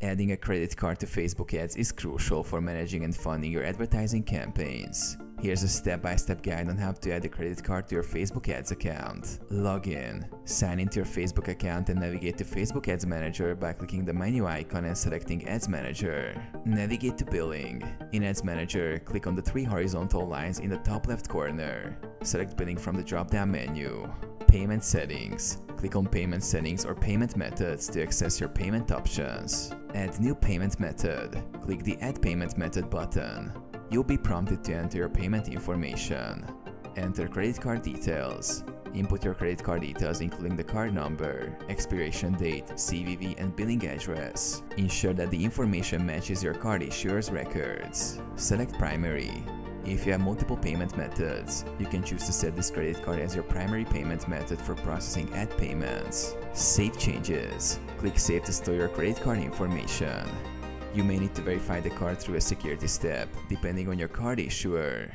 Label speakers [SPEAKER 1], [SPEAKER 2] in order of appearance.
[SPEAKER 1] Adding a credit card to Facebook ads is crucial for managing and funding your advertising campaigns. Here's a step-by-step guide on how to add a credit card to your Facebook ads account. Log in. Sign into your Facebook account and navigate to Facebook Ads Manager by clicking the menu icon and selecting Ads Manager. Navigate to Billing. In Ads Manager, click on the three horizontal lines in the top left corner. Select Billing from the drop-down menu. Payment Settings. Click on Payment Settings or Payment Methods to access your payment options. Add new payment method. Click the Add Payment Method button. You'll be prompted to enter your payment information. Enter credit card details. Input your credit card details including the card number, expiration date, CVV, and billing address. Ensure that the information matches your card issuer's records. Select Primary. If you have multiple payment methods, you can choose to set this credit card as your primary payment method for processing ad payments. Save changes. Click Save to store your credit card information. You may need to verify the card through a security step, depending on your card issuer.